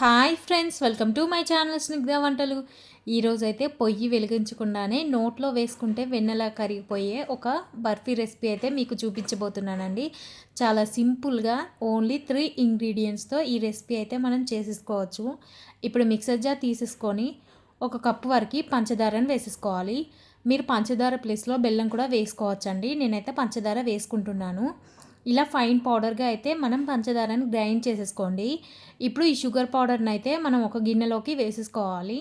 Hi friends, welcome to my channel Snigdha వంటలు. ఈరోజైతే పొయ్యి వెలిగించకుండానే నోట్లో వేసుకుంటే వెన్నెలా కరిగిపోయే ఒక బర్ఫీ రెసిపీ అయితే మీకు చూపించబోతున్నానండి. చాలా సింపుల్గా ఓన్లీ 3 ఇంగ్రీడియంట్స్తో ఈ రెసిపీ అయితే మనం చేసేసుకోవచ్చు. ఇప్పుడు మిక్సర్ జార్ తీసేసుకొని ఒక కప్పు వరకు పంచదారని వేసేసుకోవాలి. మీరు పంచదార ప్లేస్లో బెల్లం కూడా వేసుకోవచ్చండి. నేనైతే పంచదార వేసుకుంటున్నాను. ఇలా ఫైన్ పౌడర్గా అయితే మనం పంచదారని గ్రైండ్ చేసేసుకోండి. ఇప్పుడు ఈ షుగర్ పౌడర్ని అయితే మనం ఒక గిన్నెలోకి వేసేసుకోవాలి.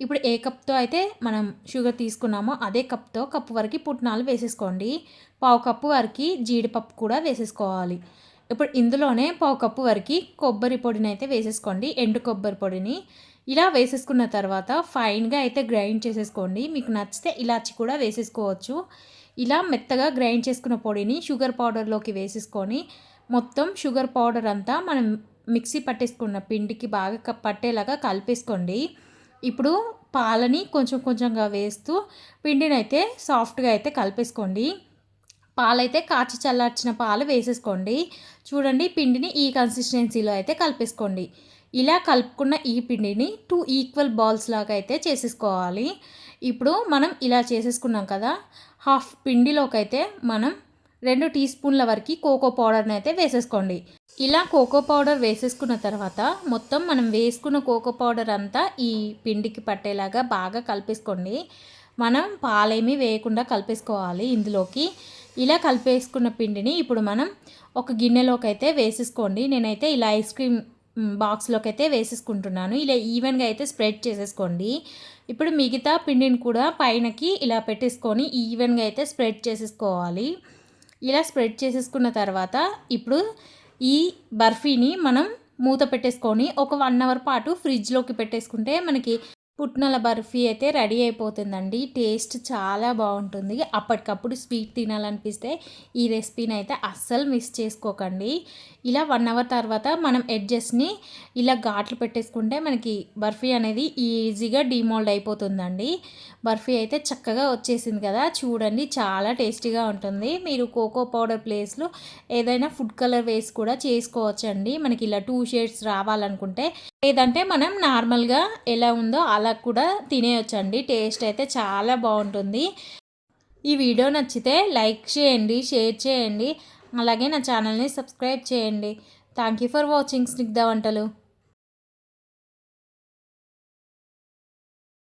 ఇప్పుడు ఏ కప్తో అయితే మనం షుగర్ తీసుకున్నామో అదే కప్పు వరకు పుట్నాలు వేసేసుకోండి. పావు కప్పు వరకు జీడిపప్పు కూడా వేసేసుకోవాలి. ఇప్పుడు ఇందులోనే పావు కప్పు వరకు కొబ్బరి పొడిని అయితే వేసేసుకోండి, ఎండు కొబ్బరి పొడిని. ఇలా వేసేసుకున్న తర్వాత ఫైన్గా అయితే గ్రైండ్ చేసేసుకోండి. మీకు నచ్చితే ఇలాచి కూడా వేసేసుకోవచ్చు. ఇలా మెత్తగా గ్రైండ్ చేసుకున్న పొడిని షుగర్ పౌడర్లోకి వేసేసుకొని మొత్తం షుగర్ పౌడర్ అంతా మనం మిక్సీ పట్టేసుకున్న పిండికి బాగా పట్టేలాగా కలిపేసుకోండి. ఇప్పుడు పాలని కొంచెం కొంచెంగా వేస్తూ పిండిని అయితే సాఫ్ట్గా అయితే కలిపేసుకోండి. పాలైతే కాచి చల్లార్చిన పాలు వేసేసుకోండి. చూడండి, పిండిని ఈ కన్సిస్టెన్సీలో అయితే కలిపేసుకోండి. ఇలా కలుపుకున్న ఈ పిండిని 2 ఈక్వల్ బాల్స్ లాగా అయితే చేసేసుకోవాలి. ఇప్పుడు మనం ఇలా చేసేసుకున్నాం కదా, హాఫ్ పిండిలోకి అయితే మనం 2 టీ స్పూన్ల వరకు కోకో పౌడర్ని అయితే వేసేసుకోండి. ఇలా కోకో పౌడర్ వేసేసుకున్న తర్వాత మొత్తం మనం వేసుకున్న కోకో పౌడర్ అంతా ఈ పిండికి పట్టేలాగా బాగా కలిపేసుకోండి. మనం పాలేమీ వేయకుండా కలిపేసుకోవాలి ఇందులోకి. ఇలా కలిపేసుకున్న పిండిని ఇప్పుడు మనం ఒక గిన్నెలోకి అయితే వేసేసుకోండి. నేనైతే ఇలా ఐస్ క్రీమ్ బాక్స్లోకి అయితే వేసేసుకుంటున్నాను. ఇలా ఈవెన్గా అయితే స్ప్రెడ్ చేసేసుకోండి. ఇప్పుడు మిగతా పిండిని కూడా పైనకి ఇలా పెట్టేసుకొని ఈవెన్గా అయితే స్ప్రెడ్ చేసేసుకోవాలి. ఇలా స్ప్రెడ్ చేసేసుకున్న తర్వాత ఇప్పుడు ఈ బర్ఫీని మనం మూత పెట్టేసుకొని ఒక 1 అవర్ పాటు ఫ్రిడ్జ్లోకి పెట్టేసుకుంటే మనకి పుట్నాల బర్ఫీ అయితే రెడీ అయిపోతుందండి. టేస్ట్ చాలా బాగుంటుంది. అప్పటికప్పుడు స్వీట్ తినాలనిపిస్తే ఈ రెసిపీని అయితే అస్సలు మిస్ చేసుకోకండి. ఇలా 1 అవర్ తర్వాత మనం ఎడ్జెస్ని ఇలా ఘాట్లు పెట్టేసుకుంటే మనకి బర్ఫీ అనేది ఈజీగా డిమోల్డ్ అయిపోతుందండి. బర్ఫీ అయితే చక్కగా వచ్చేసింది కదా, చూడండి, చాలా టేస్టీగా ఉంటుంది. మీరు కోకో పౌడర్ ప్లేస్లో ఏదైనా ఫుడ్ కలర్ వేసి కూడా చేసుకోవచ్చండి. మనకి ఇలా 2 షేడ్స్ రావాలనుకుంటే, లేదంటే మనం నార్మల్గా ఎలా ఉందో అలా కూడా తినేయొచ్చండి. టేస్ట్ అయితే చాలా బాగుంటుంది. ఈ వీడియో నచ్చితే లైక్ చేయండి, షేర్ చేయండి, అలాగే నా ఛానల్ని సబ్స్క్రైబ్ చేయండి. Thank you for watching Snigdha వంటలు.